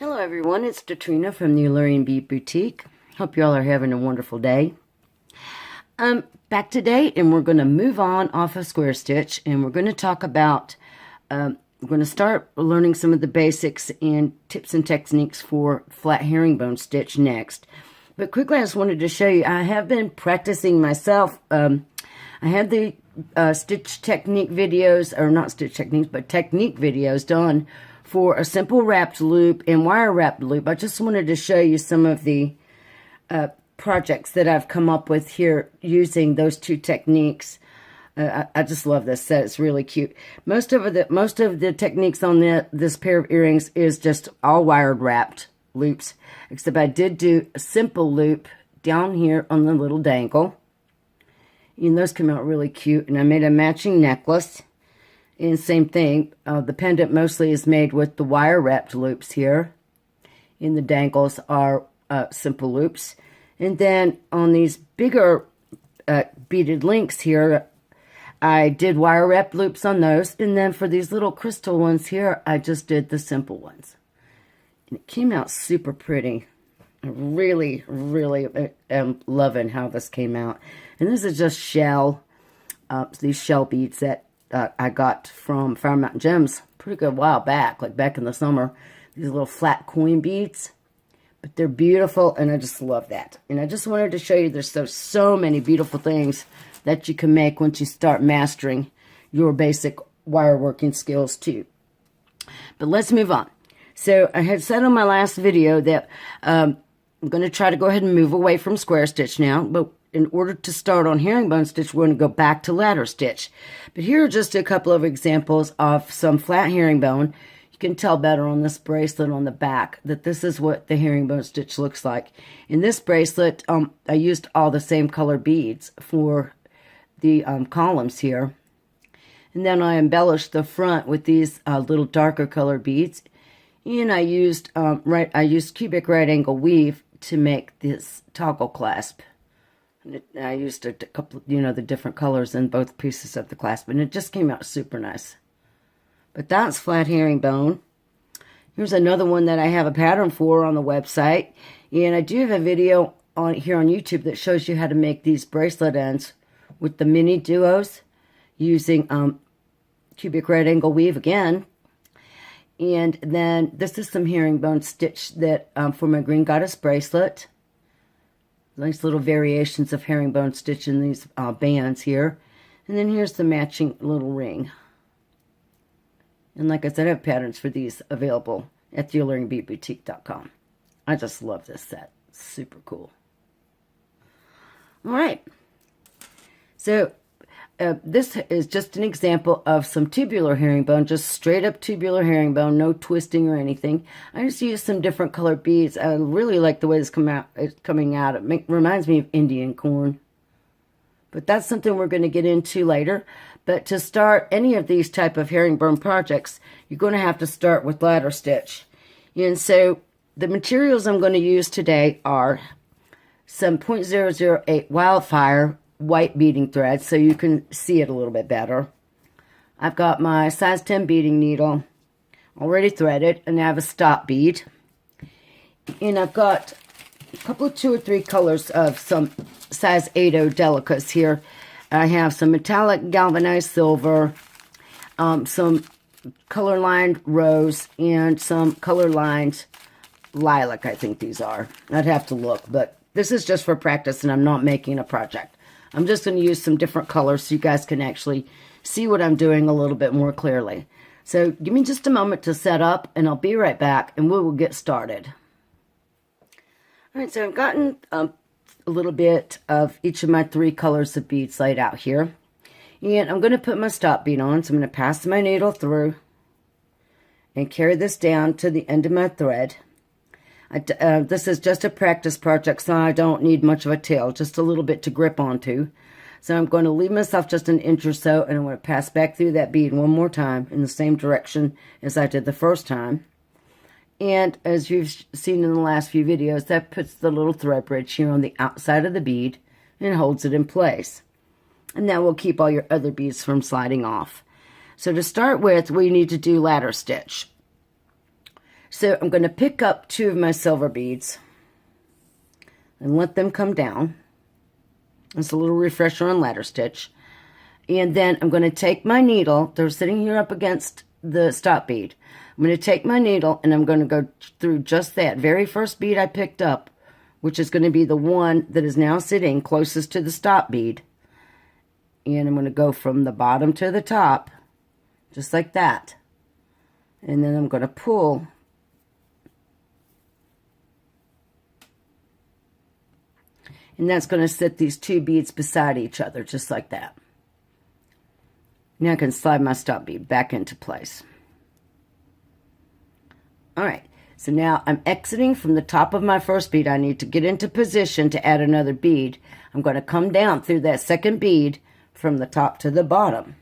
Hello everyone, it's Katrina from the Alluring Bead Boutique. Hope you all are having a wonderful day. Back today, and we're going to move on off of square stitch, and we're going to talk about, we're going to start learning some of the basics and tips and techniques for flat herringbone stitch next. But quickly, I just wanted to show you, I have been practicing myself. I had the stitch technique videos, or not stitch techniques, but technique videos done for a simple wrapped loop and wire wrapped loop. I just wanted to show you some of the projects that I've come up with here using those two techniques. I just love this set. It's really cute. Most of the techniques on this pair of earrings is just all wired wrapped loops, except I did do a simple loop down here on the little dangle. And those come out really cute. And I made a matching necklace. And same thing, the pendant mostly is made with the wire wrapped loops here. And the dangles are simple loops. And then on these bigger beaded links here, I did wire wrapped loops on those. And then for these little crystal ones here, I just did the simple ones. And it came out super pretty. I really, really am loving how this came out. And this is just shell, these shell beads that I got from Fire Mountain Gems pretty good while back, like back in the summer. These little flat coin beads. But they're beautiful, and I just love that. And I just wanted to show you there's so many beautiful things that you can make once you start mastering your basic wire working skills too. But let's move on. So I had said on my last video that I'm going to try to go ahead and move away from square stitch now, but in order to start on herringbone stitch, we're going to go back to ladder stitch. But here are just a couple of examples of some flat herringbone. You can tell better on this bracelet on the back that this is what the herringbone stitch looks like. In this bracelet, I used all the same color beads for the columns here. And then I embellished the front with these little darker color beads. And I used cubic right angle weave to make this toggle clasp. I used a couple, the different colors in both pieces of the clasp, and it just came out super nice. But that's flat herringbone. Here's another one that I have a pattern for on the website, and I do have a video here on YouTube that shows you how to make these bracelet ends with the mini duos using cubic right angle weave again. And then this is some herringbone stitch that for my Green Goddess bracelet. Nice little variations of herringbone stitch in these bands here. And then here's the matching little ring. And like I said, I have patterns for these available at thealluringbeadboutique.com. I just love this set. Super cool. All right. So this is just an example of some tubular herringbone, just straight up tubular herringbone, no twisting or anything. I just used some different colored beads. I really like the way it's coming out. It reminds me of Indian corn. But that's something we're going to get into later. But to start any of these type of herringbone projects, you're going to have to start with ladder stitch. And so the materials I'm going to use today are some 0.008 Wildfire white beading thread so you can see it a little bit better. I've got my size 10 beading needle already threaded, and I have a stop bead. And I've got a couple of 2 or 3 colors of some size 80 delicas here. I have some metallic galvanized silver, some color lined rose, and some color lined lilac, I think these are. I'd have to look, but this is just for practice, and I'm not making a project. I'm just going to use some different colors so you guys can actually see what I'm doing a little bit more clearly. So give me just a moment to set up, and I'll be right back, and we will get started. All right, so I've gotten a little bit of each of my 3 colors of beads laid out here. And I'm going to put my stop bead on, so I'm going to pass my needle through and carry this down to the end of my thread. This is just a practice project, so I don't need much of a tail, just a little bit to grip onto. So I'm going to leave myself just an inch or so, and I'm going to pass back through that bead one more time in the same direction as I did the first time. And as you've seen in the last few videos, that puts the little thread bridge here on the outside of the bead and holds it in place. And that will keep all your other beads from sliding off. So to start with, we need to do ladder stitch. So I'm going to pick up 2 of my silver beads and let them come down. It's a little refresher on ladder stitch. And then I'm going to take my needle. They're sitting here up against the stop bead. I'm going to take my needle and I'm going to go through just that very first bead I picked up, which is going to be the one that is now sitting closest to the stop bead. And I'm going to go from the bottom to the top, just like that. And then I'm going to pull. And that's going to sit these 2 beads beside each other, just like that. Now I can slide my stop bead back into place. All right, so now I'm exiting from the top of my first bead. I need to get into position to add another bead. I'm going to come down through that second bead from the top to the bottom.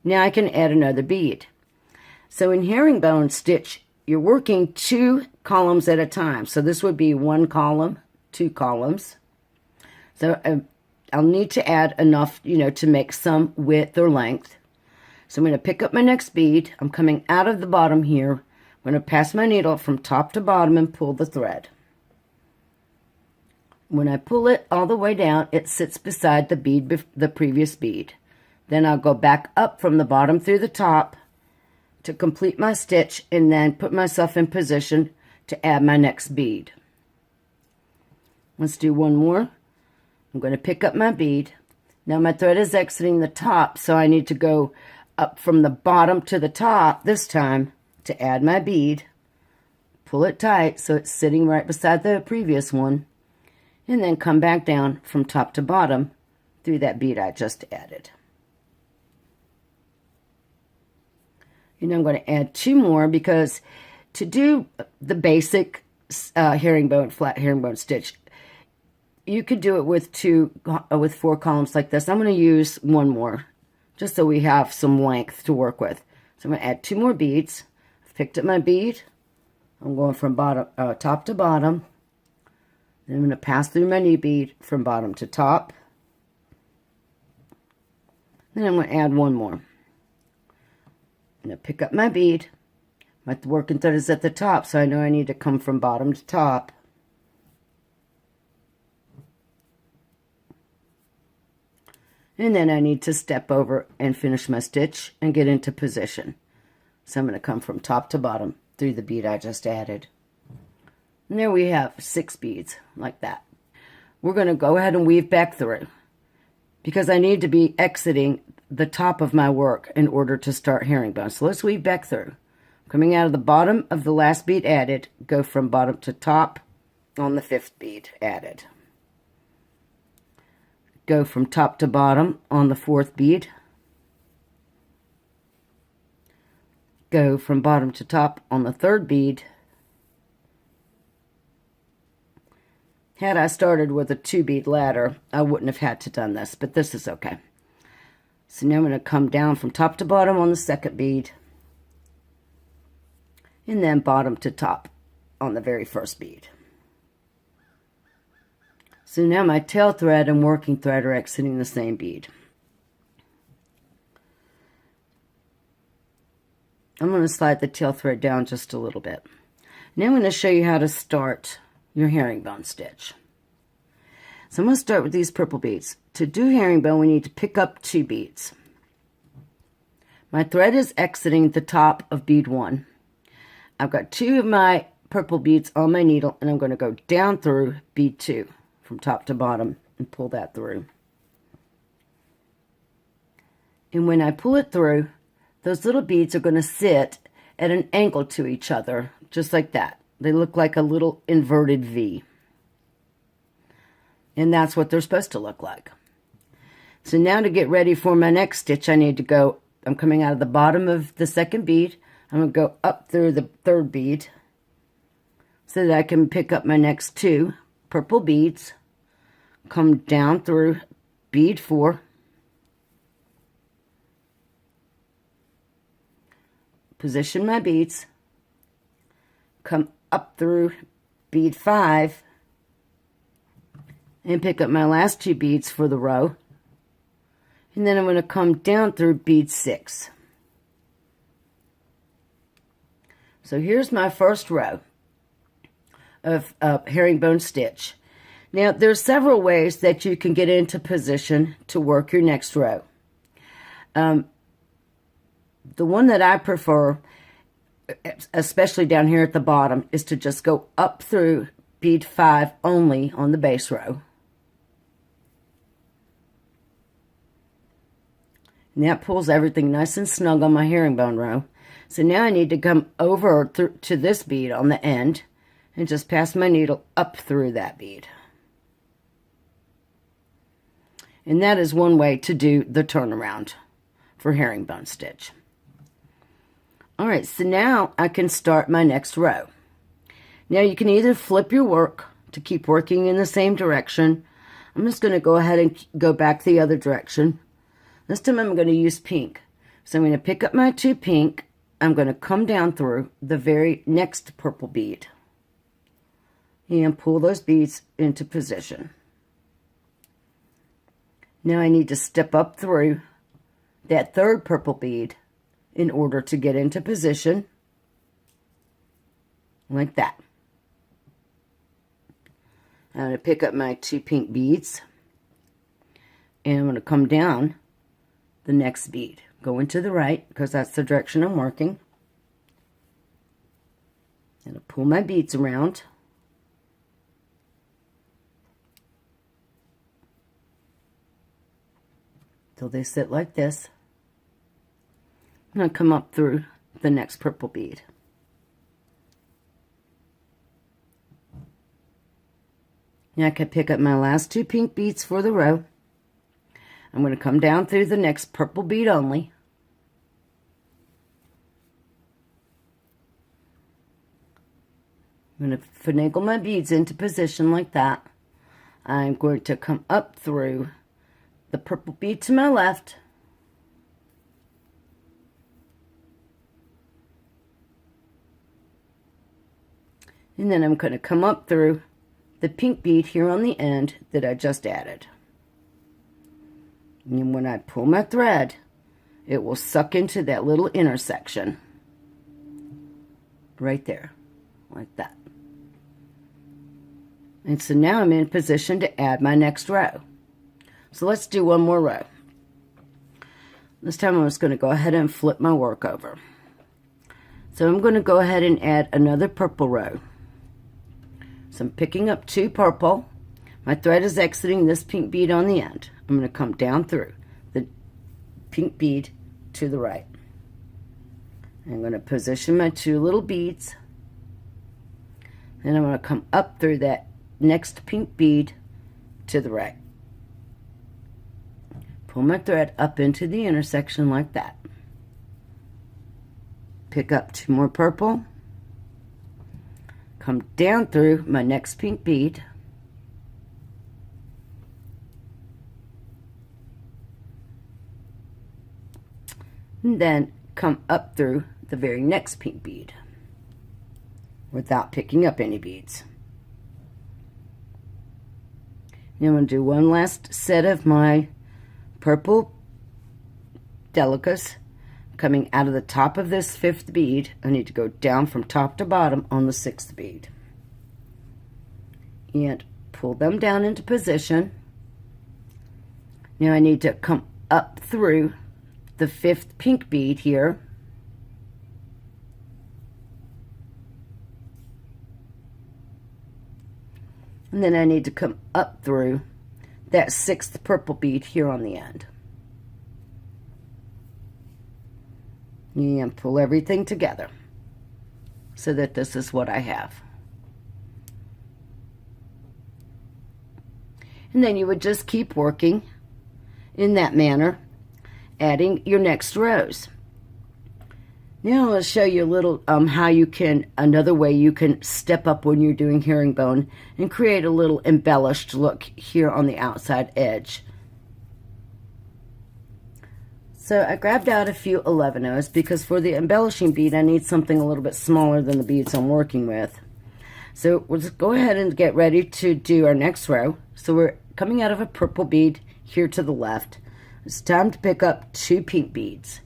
Now I can add another bead. So in herringbone stitch, you're working 2 columns at a time. So this would be 1 column, 2 columns. So I'll need to add enough, to make some width or length. So I'm going to pick up my next bead. I'm coming out of the bottom here. I'm going to pass my needle from top to bottom and pull the thread. When I pull it all the way down, it sits beside the bead, the previous bead. Then I'll go back up from the bottom through the top to complete my stitch and then put myself in position to add my next bead. Let's do one more. I'm going to pick up my bead. Now my thread is exiting the top, so I need to go up from the bottom to the top this time to add my bead. Pull it tight so it's sitting right beside the previous one. And then come back down from top to bottom through that bead I just added. And I'm going to add 2 more because to do the basic herringbone, flat herringbone stitch, you could do it with 4 columns like this. I'm going to use 1 more just so we have some length to work with. So I'm going to add 2 more beads. I've picked up my bead. I'm going from top to bottom. Then I'm going to pass through my new bead from bottom to top. Then I'm going to add 1 more. I'm going to pick up my bead. My working thread is at the top, so I know I need to come from bottom to top. And then I need to step over and finish my stitch and get into position. So I'm going to come from top to bottom through the bead I just added. And there we have 6 beads like that. We're going to go ahead and weave back through because I need to be exiting the top of my work in order to start herringbone. So let's weave back through. Coming out of the bottom of the last bead added, go from bottom to top on the 5th bead added. Go from top to bottom on the 4th bead. Go from bottom to top on the 3rd bead. Had I started with a 2-bead ladder, I wouldn't have had to done this, but this is okay. So now I'm going to come down from top to bottom on the 2nd bead, and then bottom to top on the very 1st bead. So now my tail thread and working thread are exiting the same bead. I'm going to slide the tail thread down just a little bit. Now I'm going to show you how to start your herringbone stitch. So I'm going to start with these purple beads. To do herringbone, we need to pick up 2 beads. My thread is exiting the top of bead 1. I've got 2 of my purple beads on my needle, and I'm going to go down through bead 2 from top to bottom and pull that through. And when I pull it through, those little beads are going to sit at an angle to each other, just like that. They look like a little inverted V. And that's what they're supposed to look like. So now to get ready for my next stitch, I need to go, I'm coming out of the bottom of the 2nd bead. I'm going to go up through the 3rd bead so that I can pick up my next 2 purple beads, come down through bead 4, position my beads, come up through bead 5, and pick up my last 2 beads for the row. And then I'm going to come down through bead 6. So here's my first row of herringbone stitch. Now, there's several ways that you can get into position to work your next row. The one that I prefer, especially down here at the bottom, is to just go up through bead 5 only on the base row. And that pulls everything nice and snug on my herringbone row. So now I need to come over to this bead on the end and just pass my needle up through that bead. And that is one way to do the turnaround for herringbone stitch. Alright, so now I can start my next row. Now you can either flip your work to keep working in the same direction. I'm just going to go ahead and go back the other direction. This time I'm going to use pink. So I'm going to pick up my 2 pink. I'm going to come down through the very next purple bead and pull those beads into position. Now I need to step up through that 3rd purple bead in order to get into position, like that. I'm going to pick up my 2 pink beads, and I'm going to come down the next bead, going to the right because that's the direction I'm working. I'm going to pull my beads around. Till they sit like this. I'm going to come up through the next purple bead. Now I can pick up my last 2 pink beads for the row. I'm going to come down through the next purple bead only. I'm going to finagle my beads into position like that. I'm going to come up through the purple bead to my left. And then I'm going to come up through the pink bead here on the end that I just added. And when I pull my thread, it will suck into that little intersection. Right there, like that. And so now I'm in position to add my next row. So let's do one more row. This time I'm just going to go ahead and flip my work over. So I'm going to go ahead and add another purple row. So I'm picking up 2 purple. My thread is exiting this pink bead on the end. I'm going to come down through the pink bead to the right. I'm going to position my 2 little beads. Then I'm going to come up through that next pink bead to the right. Pull my thread up into the intersection like that. Pick up 2 more purple. Come down through my next pink bead. And then come up through the very next pink bead without picking up any beads. Now I'm going to do one last set of my purple delicas coming out of the top of this 5th bead. I need to go down from top to bottom on the 6th bead and pull them down into position. Now I need to come up through the 5th pink bead here, and then I need to come up through that 6th purple bead here on the end. And pull everything together so that this is what I have. And then you would just keep working in that manner, adding your next rows. Now I'll show you a little how you can, another way you can step up when you're doing herringbone and create a little embellished look here on the outside edge. So I grabbed out a few 11-ohs because for the embellishing bead I need something a little bit smaller than the beads I'm working with. So we'll just go ahead and get ready to do our next row. So we're coming out of a purple bead here to the left. It's time to pick up 2 pink beads.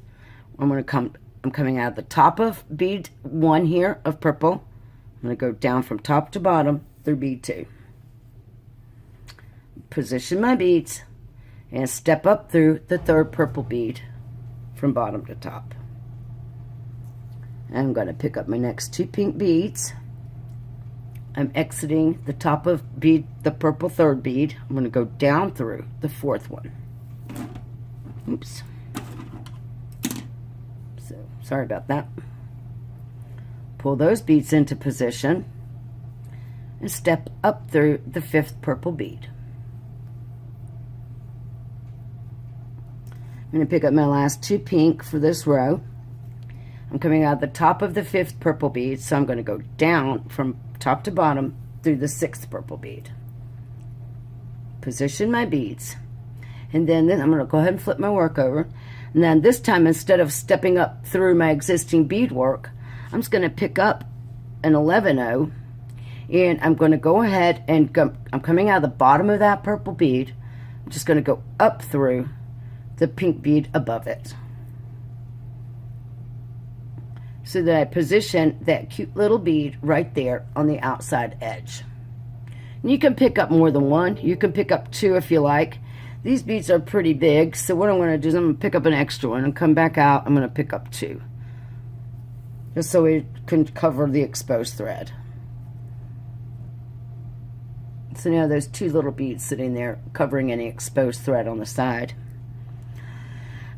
I'm going to come I'm coming out of the top of bead 1 here of purple. I'm going to go down from top to bottom through bead 2. Position my beads and step up through the 3rd purple bead from bottom to top. I'm going to pick up my next 2 pink beads. I'm exiting the top of bead, the purple 3rd bead. I'm going to go down through the 4th one. Oops. So, sorry about that. Pull those beads into position and step up through the 5th purple bead. I'm going to pick up my last 2 pink for this row. I'm coming out the top of the 5th purple bead, so I'm going to go down from top to bottom through the 6th purple bead. Position my beads, and then I'm going to go ahead and flip my work over. And then this time, instead of stepping up through my existing bead work, I'm just going to pick up an 11-0, and I'm going to go ahead and go, I'm coming out of the bottom of that purple bead. I'm just going to go up through the pink bead above it, so that I position that cute little bead right there on the outside edge. And you can pick up more than one. You can pick up 2 if you like. These beads are pretty big, so what I'm going to do is I'm going to pick up an extra one and come back out. I'm going to pick up 2, just so we can cover the exposed thread. So now there's 2 little beads sitting there covering any exposed thread on the side.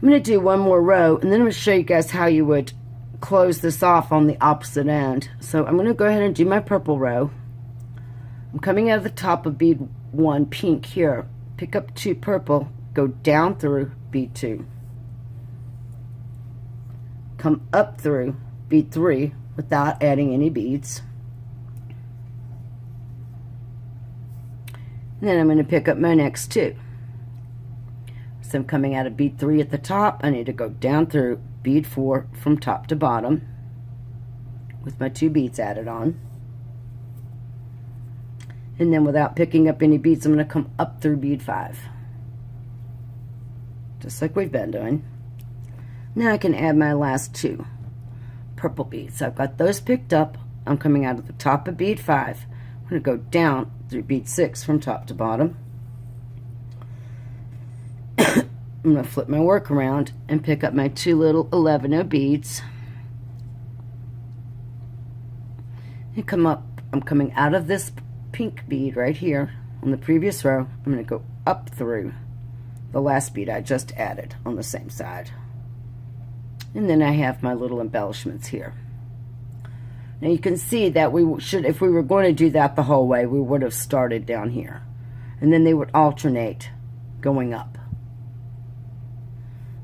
I'm going to do one more row, and then I'm going to show you guys how you would close this off on the opposite end. So I'm going to go ahead and do my purple row. I'm coming out of the top of bead 1 pink here, pick up 2 purple, go down through bead 2, come up through bead 3 without adding any beads, and then I'm going to pick up my next 2. So I'm coming out of bead 3 at the top. I need to go down through bead 4 from top to bottom with my 2 beads added on. And then without picking up any beads, I'm going to come up through bead 5. Just like we've been doing. Now I can add my last 2 purple beads. So I've got those picked up. I'm coming out of the top of bead 5. I'm going to go down through bead 6 from top to bottom. I'm going to flip my work around and pick up my 2 little 11-0 beads and come up. I'm coming out of this pink bead right here on the previous row. I'm going to go up through the last bead I just added on the same side, and then I have my little embellishments here. Now you can see that we should, if we were going to do that the whole way, we would have started down here, and then they would alternate going up.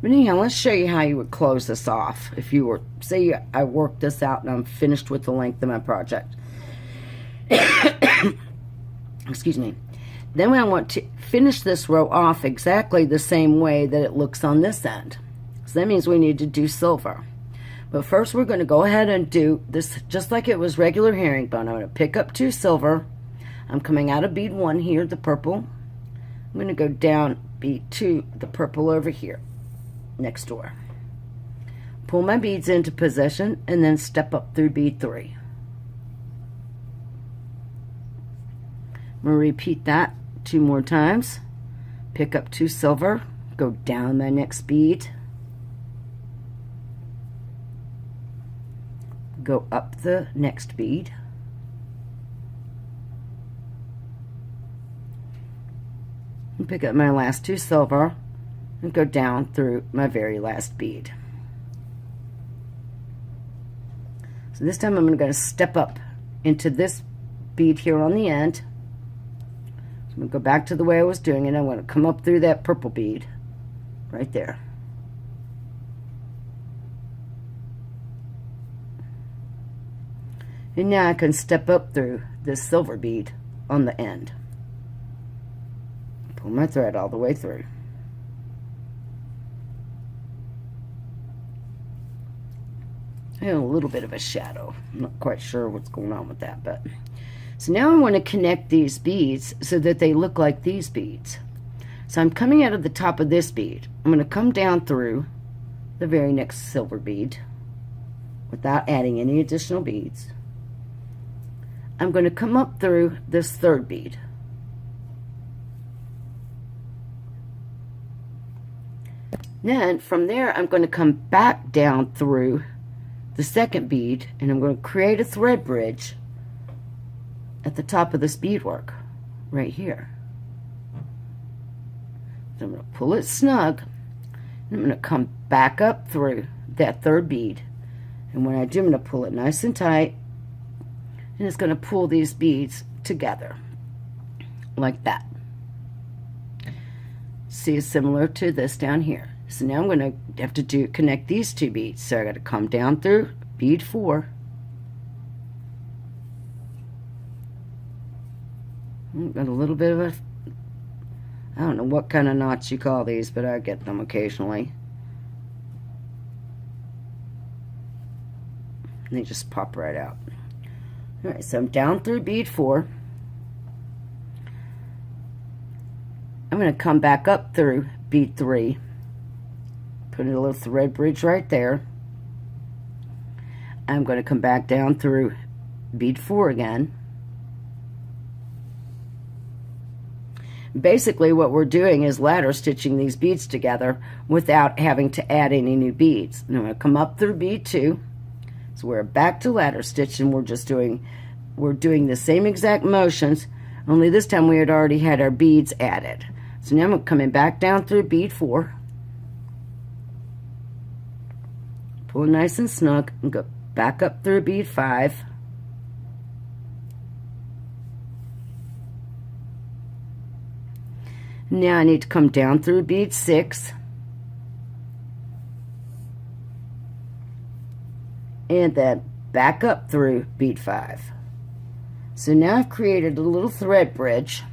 But anyhow, let's show you how you would close this off. If you were, say I worked this out and I'm finished with the length of my project. Excuse me. Then I want to finish this row off exactly the same way that it looks on this end. So that means we need to do silver. But first we're going to go ahead and do this just like it was regular herringbone. I'm going to pick up 2 silver. I'm coming out of bead 1 here, the purple. I'm going to go down bead 2, the purple over here, next door. Pull my beads into position and then step up through bead 3. I'm going to repeat that 2 more times. Pick up 2 silver, go down my next bead, go up the next bead, and pick up my last 2 silver and go down through my very last bead. So this time I'm going to step up into this bead here on the end. So I'm going to go back to the way I was doing it. I'm going to come up through that purple bead right there. And now I can step up through this silver bead on the end. Pull my thread all the way through. I have a little bit of a shadow. I'm not quite sure what's going on with that, but so now I want to connect these beads so that they look like these beads. So I'm coming out of the top of this bead. I'm going to come down through the very next silver bead without adding any additional beads. I'm going to come up through this third bead. Then from there I'm going to come back down through the second bead, and I'm going to create a thread bridge at the top of this beadwork right here. So I'm going to pull it snug, and I'm going to come back up through that third bead, and when I do, I'm going to pull it nice and tight, and it's going to pull these beads together like that. See, it's similar to this down here. So now I'm going to have to connect these two beads. So I got to come down through bead 4. Got a little bit of a, I don't know what kind of knots you call these, but I get them occasionally. And they just pop right out. Alright, so I'm down through bead 4. I'm going to come back up through bead 3. Put in a little thread bridge right there. I'm going to come back down through bead 4 again. Basically what we're doing is ladder stitching these beads together without having to add any new beads. And I'm going to come up through bead 2. So we're back to ladder stitch, and we're doing the same exact motions, only this time we had already had our beads added. So now I'm coming back down through bead 4. Pull it nice and snug and go back up through bead 5. Now I need to come down through bead 6. And then back up through bead 5. So now I've created a little thread bridge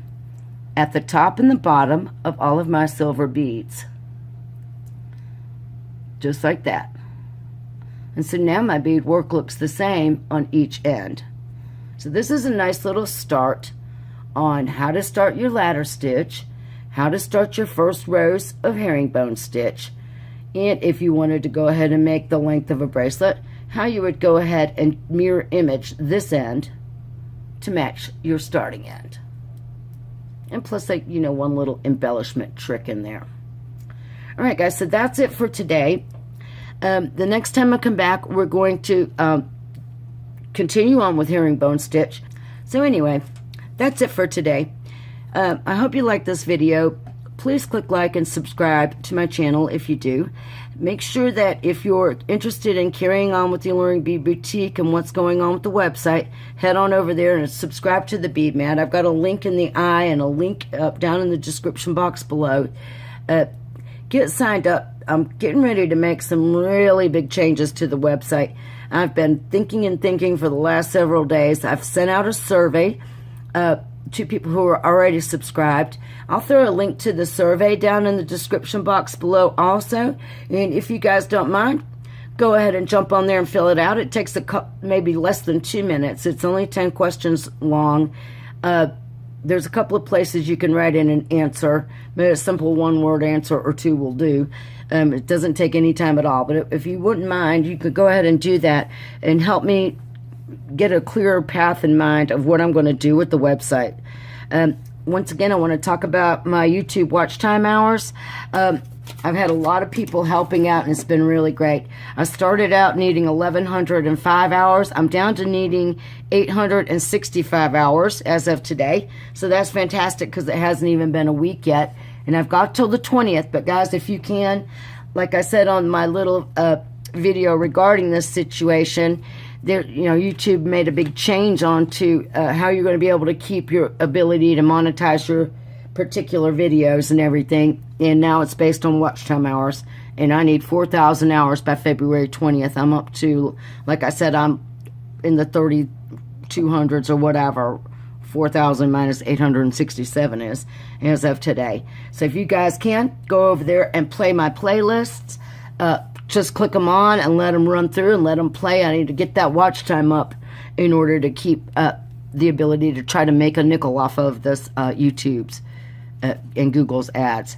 at the top and the bottom of all of my silver beads. Just like that. And so now my beadwork looks the same on each end. So this is a nice little start on how to start your ladder stitch, how to start your first rows of herringbone stitch, and if you wanted to go ahead and make the length of a bracelet, how you would go ahead and mirror image this end to match your starting end. And plus, like, you know, one little embellishment trick in there. All right, guys, so that's it for today. The next time I come back, we're going to continue on with herringbone stitch. So anyway, that's it for today. I hope you like this video. Please click like and subscribe to my channel if you do. Make sure that if you're interested in carrying on with the Alluring Bead Boutique and what's going on with the website, head on over there and subscribe to the Bead Mat. I've got a link in the eye and a link up down in the description box below. Get signed up. I'm getting ready to make some really big changes to the website. I've been thinking for the last several days. I've sent out a survey to people who are already subscribed. I'll throw a link to the survey down in the description box below also. And if you guys don't mind, go ahead and jump on there and fill it out. It takes maybe less than 2 minutes. It's only 10 questions long. There's a couple of places you can write in an answer. Maybe a simple one-word answer or 2 will do. It doesn't take any time at all. But if you wouldn't mind, you could go ahead and do that and help me get a clearer path in mind of what I'm going to do with the website. Once again, I want to talk about my YouTube watch time hours. I've had a lot of people helping out, and it's been really great. I started out needing 1,105 hours. I'm down to needing 865 hours as of today. So that's fantastic because it hasn't even been a week yet. And I've got till the 20th. But guys, if you can, like I said on my little video regarding this situation, there, you know, YouTube made a big change onto how you're going to be able to keep your ability to monetize your particular videos and everything. And now it's based on watch time hours. And I need 4,000 hours by February 20th. I'm up to, like I said, I'm in the 3,200s or whatever. 4,000 minus 867 is as of today. So if you guys can, go over there and play my playlists. Just click them on and let them run through and let them play. I need to get that watch time up in order to keep the ability to try to make a nickel off of this YouTube's and Google's ads.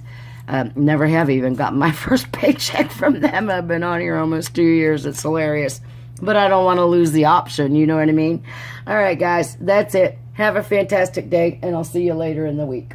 Never have even gotten my first paycheck from them. I've been on here almost 2 years. It's hilarious. but I don't want to lose the option. You know what I mean? All right, guys, that's it. Have a fantastic day, and I'll see you later in the week.